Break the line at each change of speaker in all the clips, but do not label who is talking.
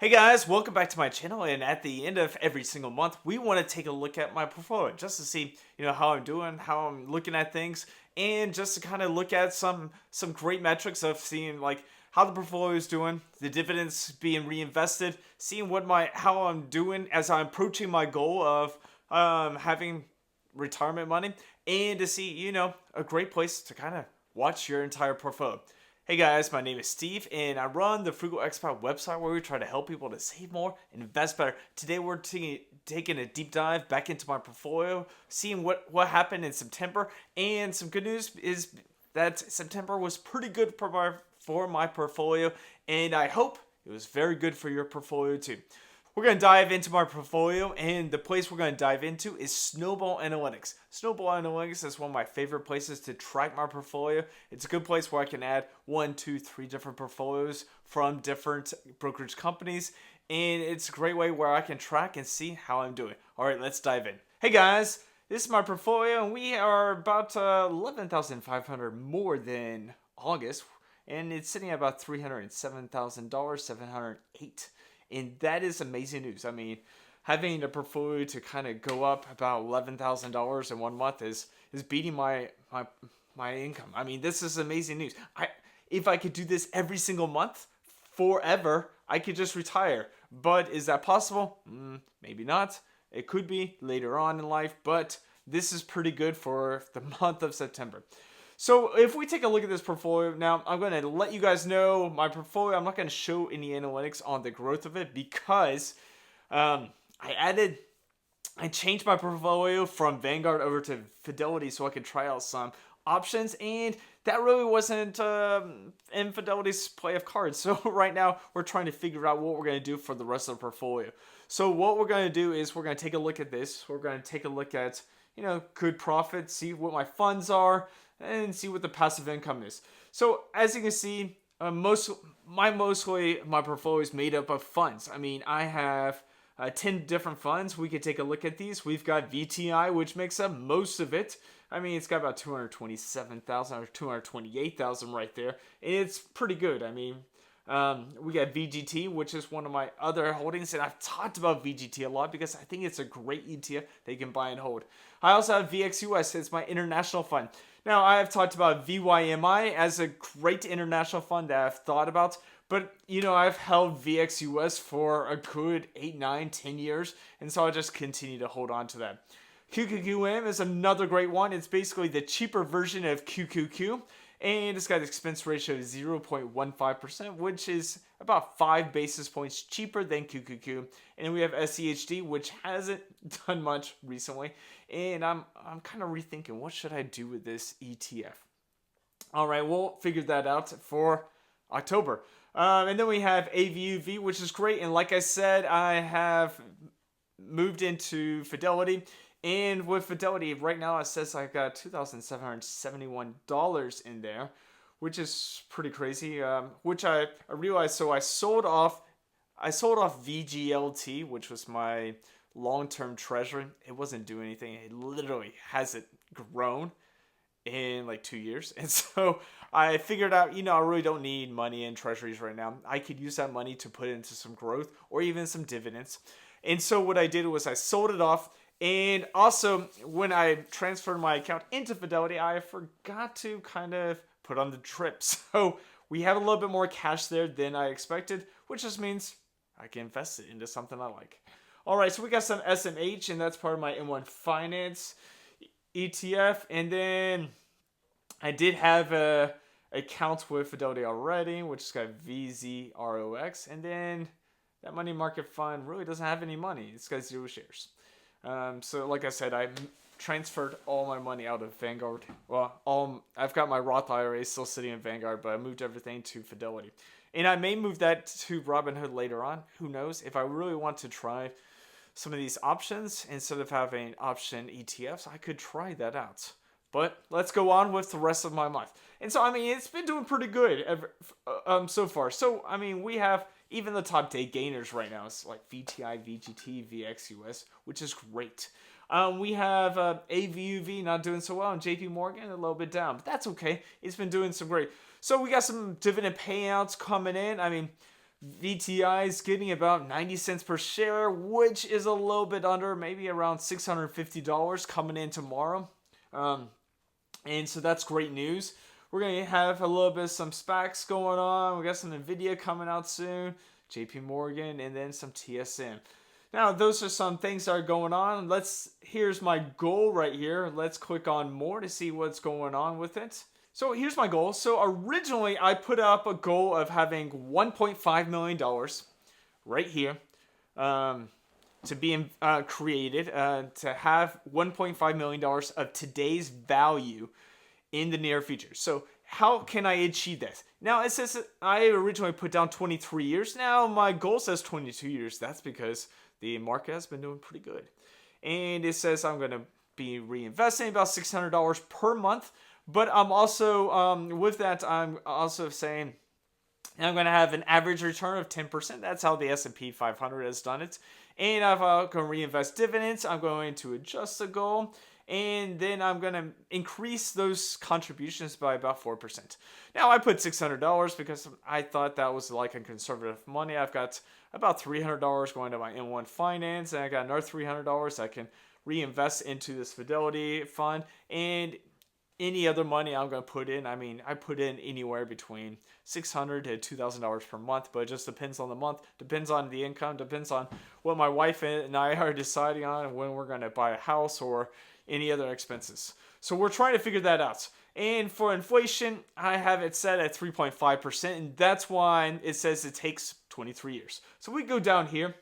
Hey guys, welcome back to my channel, and at the end of every single month, we want to take a look at my portfolio just to see, how I'm doing, how I'm looking at things, and just to kind of look at some great metrics of seeing like how the portfolio is doing, the dividends being reinvested, seeing how I'm doing as I'm approaching my goal of having retirement money, and to see, a great place to kind of watch your entire portfolio. Hey guys, my name is Steve, and I run the Frugal Expat website where we try to help people to save more and invest better. Today we're taking a deep dive back into my portfolio, seeing what happened in September, and some good news is that September was pretty good for my portfolio, and I hope it was very good for your portfolio too. We're going to dive into my portfolio, and the place we're going to dive into is Snowball Analytics. Snowball Analytics is one of my favorite places to track my portfolio. It's a good place where I can add 1, 2, 3 different portfolios from different brokerage companies, and it's a great way where I can track and see how I'm doing. All right, let's dive in. Hey guys, this is my portfolio, and we are about 11,500 more than August, and it's sitting at about $307,000, 708. And that is amazing news. I mean, having a portfolio to kind of go up about $11,000 in 1 month is beating my income. I mean, this is amazing news. If I could do this every single month forever, I could just retire. But is that possible? Maybe not. It could be later on in life, but this is pretty good for the month of September. So if we take a look at this portfolio, now I'm going to let you guys know my portfolio. I'm not going to show any analytics on the growth of it because I changed my portfolio from Vanguard over to Fidelity so I could try out some options, and that really wasn't in Fidelity's play of cards. So right now we're trying to figure out what we're going to do for the rest of the portfolio. So what we're going to do is we're going to take a look at this. We're going to take a look at, good profit, see what my funds are, and see what the passive income is. So as you can see, my portfolio is made up of funds. I mean, I have 10 different funds. We could take a look at these. We've got VTI, which makes up most of it. I mean, it's got about 227,000 or 228,000 right there. And it's pretty good. I mean, we got VGT, which is one of my other holdings, and I've talked about VGT a lot because I think it's a great ETF that you can buy and hold. I also have VXUS. It's my international fund. Now, I have talked about VYMI as a great international fund that I've thought about, but, I've held VXUS for a good 8, 9, 10 years, and so I just continue to hold on to that. QQQM is another great one. It's basically the cheaper version of QQQ, and it's got an expense ratio of 0.15%, which is about 5 basis points cheaper than QQQ. And then we have SEHD, which hasn't done much recently. And I'm kind of rethinking, what should I do with this ETF? All right, we'll figure that out for October. And then we have AVUV, which is great. And like I said, I have moved into Fidelity. And with Fidelity, right now it says I've got $2,771 in there, which is pretty crazy. Which I realized, so I sold off VGLT, which was my long-term treasury. It wasn't doing anything. It literally hasn't grown in like 2 years. And so I figured out, I really don't need money in treasuries right now. I could use that money to put into some growth or even some dividends. And so what I did was I sold it off. And also, when I transferred my account into Fidelity, I forgot to kind of put on the drip. So we have a little bit more cash there than I expected, which just means I can invest it into something I like. All right, so we got some SMH, and that's part of my M1 Finance ETF. And then I did have a account with Fidelity already, which has got VZROX. And then that money market fund really doesn't have any money. It's got 0 shares. So like I said, I transferred all my money out of Vanguard. Well, I've got my Roth IRA still sitting in Vanguard, but I moved everything to Fidelity. And I may move that to Robinhood later on. Who knows? If I really want to try some of these options, instead of having option ETFs, I could try that out. But let's go on with the rest of my month. And so, I mean, it's been doing pretty good so far. So, I mean, we have even the top day gainers right now. It's like VTI, VGT, VXUS, which is great. We have AVUV not doing so well, and JP Morgan a little bit down. But that's okay. It's been doing some great. So we got some dividend payouts coming in. I mean, VTI is getting about 90 cents per share, which is a little bit under, maybe around $650 coming in tomorrow. And so that's great news. We're going to have a little bit of some SPACs going on. We got some NVIDIA coming out soon, JP Morgan, and then some TSM. Now, those are some things that are going on. Here's my goal right here. Let's click on more to see what's going on with it. So here's my goal. So originally, I put up a goal of having $1.5 million right here to be created, to have $1.5 million of today's value in the near future. So how can I achieve this? Now, it says I originally put down 23 years. Now, my goal says 22 years. That's because the market has been doing pretty good. And it says I'm going to be reinvesting about $600 per month. But I'm also, with that, I'm also saying I'm going to have an average return of 10%. That's how the S&P 500 has done it. And if I'm going to reinvest dividends, I'm going to adjust the goal. And then I'm going to increase those contributions by about 4%. Now, I put $600 because I thought that was like a conservative money. I've got about $300 going to my M1 Finance, and I got another $300 I can reinvest into this Fidelity fund. And any other money I'm going to put in, I mean, I put in anywhere between $600 to $2,000 per month, but it just depends on the month, depends on the income, depends on what my wife and I are deciding on and when we're going to buy a house or any other expenses. So we're trying to figure that out. And for inflation, I have it set at 3.5%, and that's why it says it takes 23 years. So we go down here,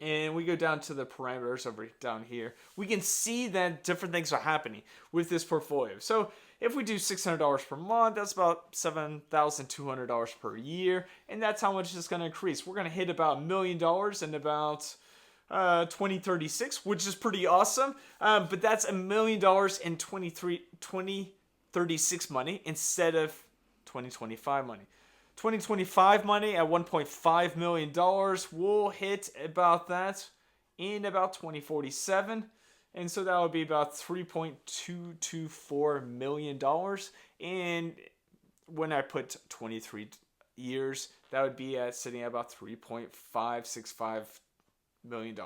and we go down to the parameters over down here. We can see that different things are happening with this portfolio. So if we do $600 per month, that's about $7,200 per year, and that's how much it's going to increase. We're going to hit about $1 million in about 2036, which is pretty awesome. But that's $1 million in 2036 money instead of 2025 money. 2025 money at $1.5 million will hit about that in about 2047. And so that would be about $3.224 million. And when I put 23 years, that would be sitting at about $3.565 million.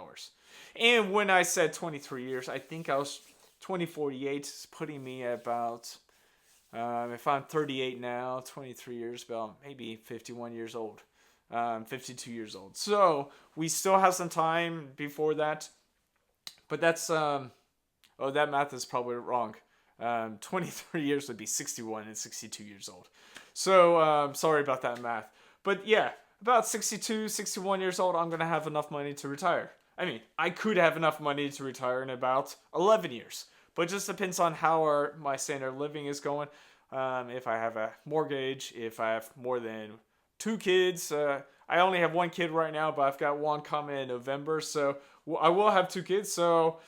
And when I said 23 years, I think I was 2048 is putting me at about, if I'm 38 now, 23 years, about maybe 51 years old, 52 years old. So we still have some time before that. But that's, that math is probably wrong. 23 years would be 61 and 62 years old. So sorry about that math. But yeah, about 62, 61 years old, I'm going to have enough money to retire. I mean, I could have enough money to retire in about 11 years. But it just depends on how my standard of living is going. If I have a mortgage, if I have more than 2 kids. I only have 1 kid right now, but I've got 1 coming in November. So I will have 2 kids. So,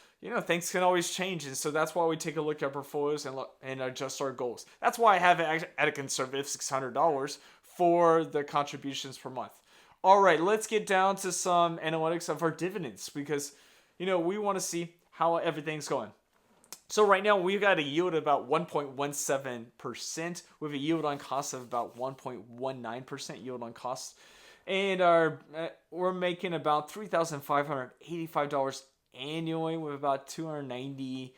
things can always change. And so that's why we take a look at portfolios and adjust our goals. That's why I have it at a conservative $600 for the contributions per month. All right, let's get down to some analytics of our dividends because, we want to see how everything's going. So right now we've got a yield of about 1.17% with a yield on cost of about 1.19% yield on cost. And we're making about $3,585 annually with about $298,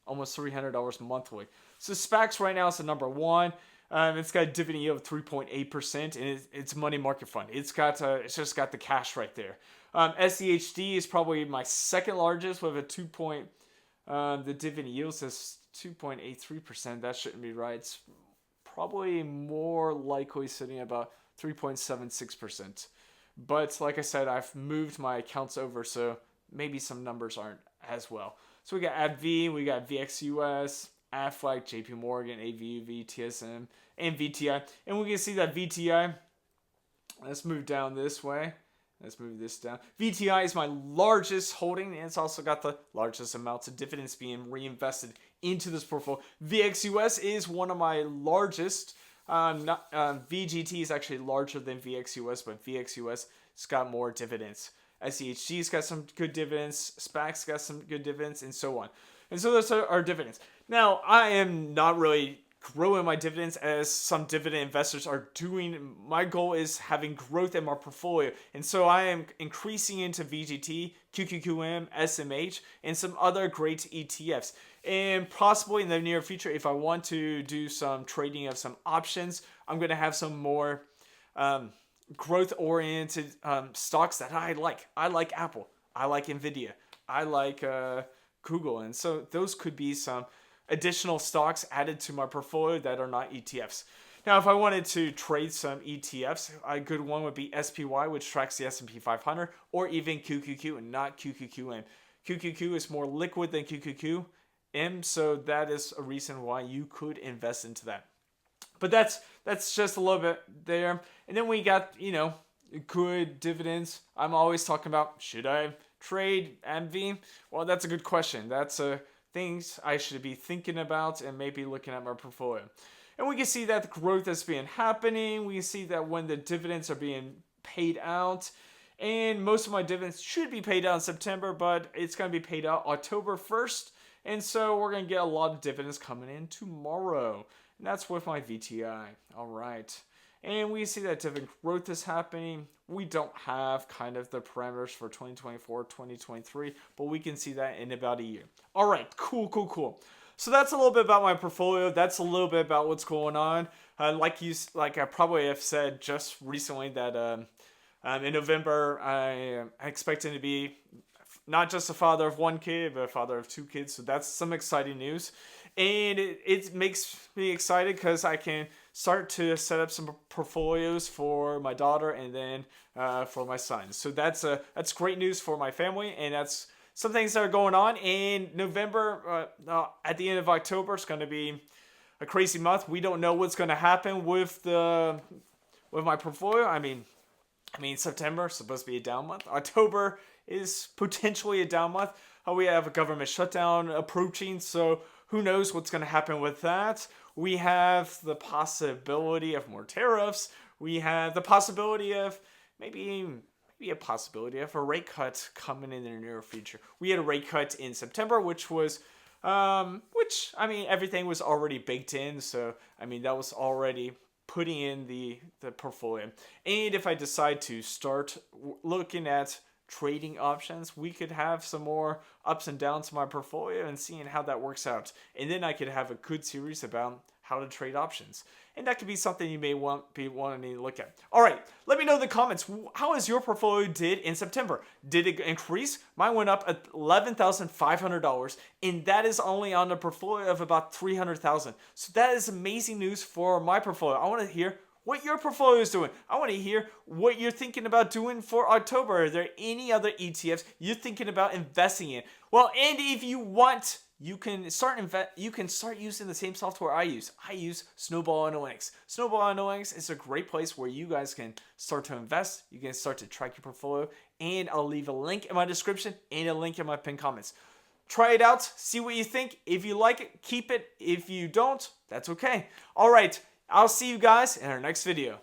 almost $300 monthly. So SPACs right now is the number 1. It's got a dividend yield of 3.8%, and it's a money market fund. It's just got the cash right there. SEHD is probably my second largest with a the dividend yield says 2.83%. That shouldn't be right. It's probably more likely sitting about 3.76%. But like I said, I've moved my accounts over, so maybe some numbers aren't as well. So we got AbbVie, we got VXUS, Aflac, JP Morgan, AVUV, TSM, and VTI. And we can see that VTI, let's move down this way. Let's move this down. VTI is my largest holding, and it's also got the largest amounts of dividends being reinvested into this portfolio. VXUS is one of my largest. VGT is actually larger than VXUS, but VXUS has got more dividends. SEHG's got some good dividends. SPAC's got some good dividends, and so on. And so those are our dividends. Now, I am not really growing my dividends as some dividend investors are doing. My goal is having growth in my portfolio. And so I am increasing into VGT, QQQM, SMH, and some other great ETFs. And possibly in the near future, if I want to do some trading of some options, I'm going to have some more growth-oriented stocks that I like. I like Apple. I like Nvidia. I like Google. And so those could be some additional stocks added to my portfolio that are not ETFs. Now, if I wanted to trade some ETFs, a good one would be SPY, which tracks the S&P 500, or even QQQ and not QQQM. QQQ is more liquid than QQQM, so that is a reason why you could invest into that. But that's just a little bit there. And then we got, good dividends. I'm always talking about, should I trade MV? Well, that's a good question. That's things I should be thinking about and maybe looking at my portfolio. And we can see that the growth has been happening. We can see that when the dividends are being paid out. And most of my dividends should be paid out in September, but it's going to be paid out October 1st. And so we're going to get a lot of dividends coming in tomorrow. And that's with my VTI. All right. And we see that dividend growth is happening. We don't have kind of the parameters for 2024, 2023, but we can see that in about a year. All right, cool. So that's a little bit about my portfolio. That's a little bit about what's going on. Like I probably have said just recently that in November I am expecting to be not just a father of one kid, but a father of two kids. So that's some exciting news. And it makes me excited because I can start to set up some portfolios for my daughter and then for my son. So that's great news for my family, and that's some things that are going on. In November, at the end of October, it's going to be a crazy month. We don't know what's going to happen with my portfolio. I mean, September is supposed to be a down month. October is potentially a down month. We have a government shutdown approaching, so who knows what's going to happen with that. We have the possibility of more tariffs. We have the possibility of maybe a possibility of a rate cut coming in the near future. We had a rate cut in September, which everything was already baked in. So, that was already putting in the portfolio. And if I decide to start looking at trading options, we could have some more ups and downs to my portfolio and seeing how that works out. And then I could have a good series about how to trade options. And that could be something you may be wanting to look at. All right, let me know in the comments. How has your portfolio did in September? Did it increase? Mine went up at $11,500, and that is only on a portfolio of about $300,000. So that is amazing news for my portfolio. I want to hear what your portfolio is doing. I want to hear what you're thinking about doing for October. Are there any other ETFs you're thinking about investing in? Well, and if you want, you can start using the same software I use. I use Snowball Analytics. Snowball Analytics is a great place where you guys can start to invest. You can start to track your portfolio, and I'll leave a link in my description and a link in my pinned comments. Try it out. See what you think. If you like it, keep it. If you don't, that's okay. All right. I'll see you guys in our next video.